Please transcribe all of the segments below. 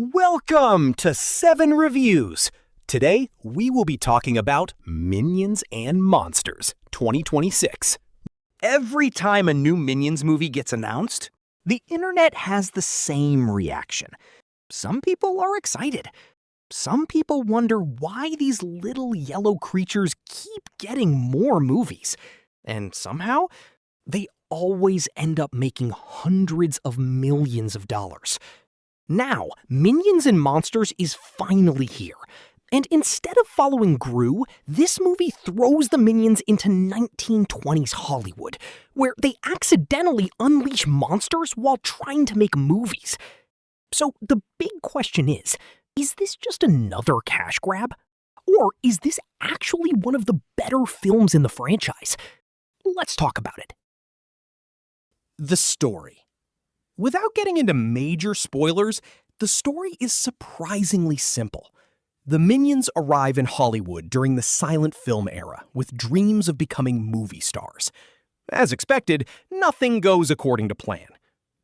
Welcome to 7 Reviews. Today, we will be talking about Minions and Monsters 2026. Every time a new Minions movie gets announced, the internet has the same reaction. Some people are excited. Some people wonder why these little yellow creatures keep getting more movies. And somehow, they always end up making hundreds of millions of dollars. Now, Minions and Monsters is finally here. And instead of following Gru, this movie throws the Minions into 1920s Hollywood, where they accidentally unleash monsters while trying to make movies. So the big question is this just another cash grab? Or is this actually one of the better films in the franchise? Let's talk about it. The story. Without getting into major spoilers, the story is surprisingly simple. The Minions arrive in Hollywood during the silent film era with dreams of becoming movie stars. As expected, nothing goes according to plan.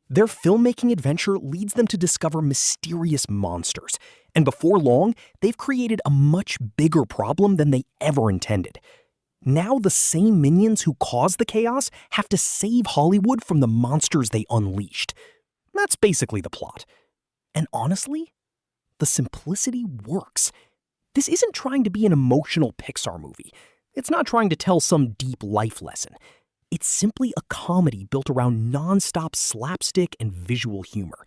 Their filmmaking adventure leads them to discover mysterious monsters, and before long, they've created a much bigger problem than they ever intended. Now the same Minions who caused the chaos have to save Hollywood from the monsters they unleashed. That's basically the plot. And honestly, the simplicity works. This isn't trying to be an emotional Pixar movie. It's not trying to tell some deep life lesson. It's simply a comedy built around non-stop slapstick and visual humor.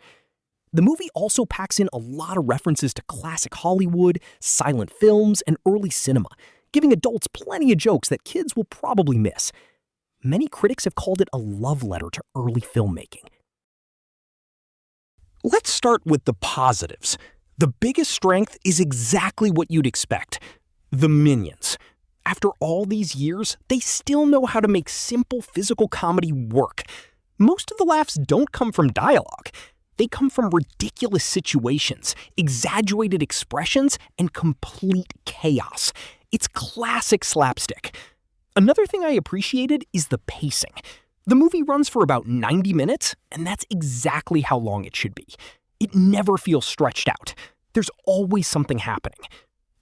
The movie also packs in a lot of references to classic Hollywood, silent films, and early cinema, giving adults plenty of jokes that kids will probably miss. Many critics have called it a love letter to early filmmaking. Let's start with the positives. The biggest strength is exactly what you'd expect: the Minions. After all these years, they still know how to make simple physical comedy work. Most of the laughs don't come from dialogue. They come from ridiculous situations, exaggerated expressions, and complete chaos. It's classic slapstick. Another thing I appreciated is the pacing. The movie runs for about 90 minutes, and that's exactly how long it should be. It never feels stretched out. There's always something happening.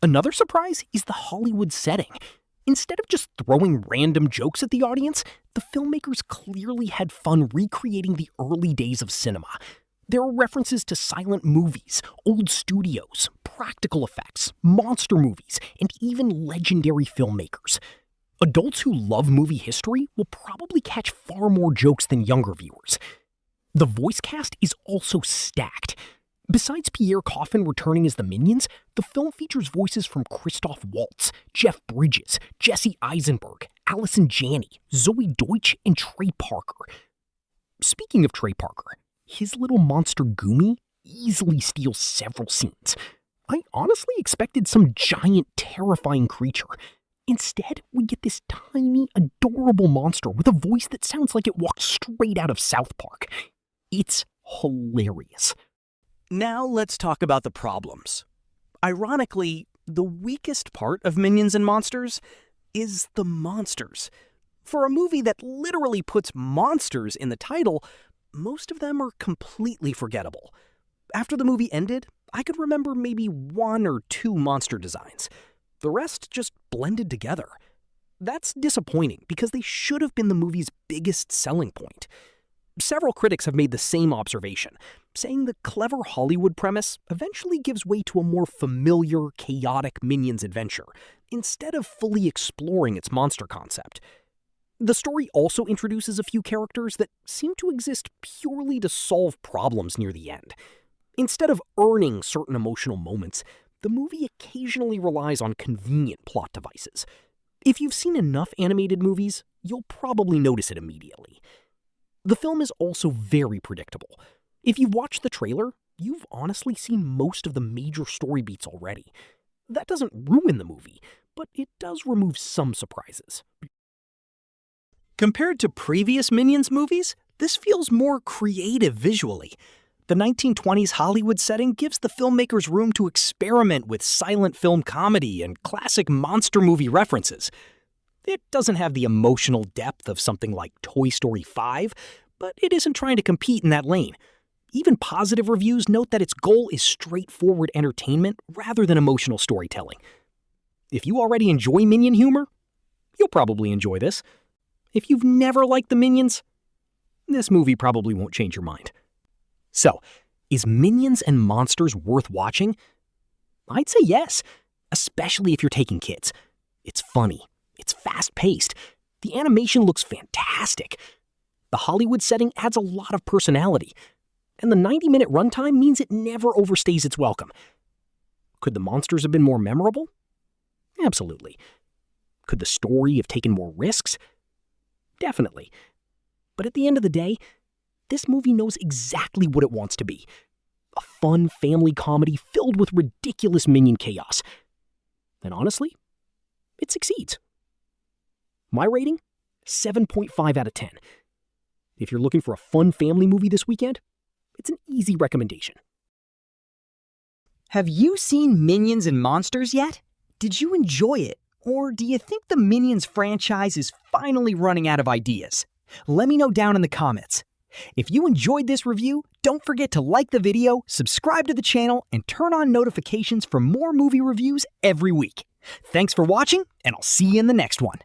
Another surprise is the Hollywood setting. Instead of just throwing random jokes at the audience, the filmmakers clearly had fun recreating the early days of cinema. There are references to silent movies, old studios, practical effects, monster movies, and even legendary filmmakers. Adults who love movie history will probably catch far more jokes than younger viewers. The voice cast is also stacked. Besides Pierre Coffin returning as the Minions, the film features voices from Christoph Waltz, Jeff Bridges, Jesse Eisenberg, Allison Janney, Zoe Deutsch, and Trey Parker. Speaking of Trey Parker, his little monster Gumi easily steals several scenes. I honestly expected some giant, terrifying creature. Instead, we get this tiny, adorable monster with a voice that sounds like it walked straight out of South Park. It's hilarious. Now let's talk about the problems. Ironically, the weakest part of Minions and Monsters is the monsters. For a movie that literally puts monsters in the title, most of them are completely forgettable. After the movie ended, I could remember maybe 1 or 2 monster designs. The rest just blended together. That's disappointing because they should have been the movie's biggest selling point. Several critics have made the same observation, saying the clever Hollywood premise eventually gives way to a more familiar, chaotic Minions adventure, instead of fully exploring its monster concept. The story also introduces a few characters that seem to exist purely to solve problems near the end. Instead of earning certain emotional moments, the movie occasionally relies on convenient plot devices. If you've seen enough animated movies, you'll probably notice it immediately. The film is also very predictable. If you've watched the trailer, you've honestly seen most of the major story beats already. That doesn't ruin the movie, but it does remove some surprises. Compared to previous Minions movies, this feels more creative visually. The 1920s Hollywood setting gives the filmmakers room to experiment with silent film comedy and classic monster movie references. It doesn't have the emotional depth of something like Toy Story 5, but it isn't trying to compete in that lane. Even positive reviews note that its goal is straightforward entertainment rather than emotional storytelling. If you already enjoy Minion humor, you'll probably enjoy this. If you've never liked the Minions, this movie probably won't change your mind. So, is Minions and Monsters worth watching? I'd say yes, especially if you're taking kids. It's funny, it's fast-paced, the animation looks fantastic, the Hollywood setting adds a lot of personality, and the 90-minute runtime means it never overstays its welcome. Could the monsters have been more memorable? Absolutely. Could the story have taken more risks? Definitely. But at the end of the day, this movie knows exactly what it wants to be. A fun family comedy filled with ridiculous minion chaos. And honestly, it succeeds. My rating? 7.5 out of 10. If you're looking for a fun family movie this weekend, it's an easy recommendation. Have you seen Minions and Monsters yet? Did you enjoy it? Or do you think the Minions franchise is finally running out of ideas? Let me know down in the comments. If you enjoyed this review, don't forget to like the video, subscribe to the channel, and turn on notifications for more movie reviews every week. Thanks for watching, and I'll see you in the next one.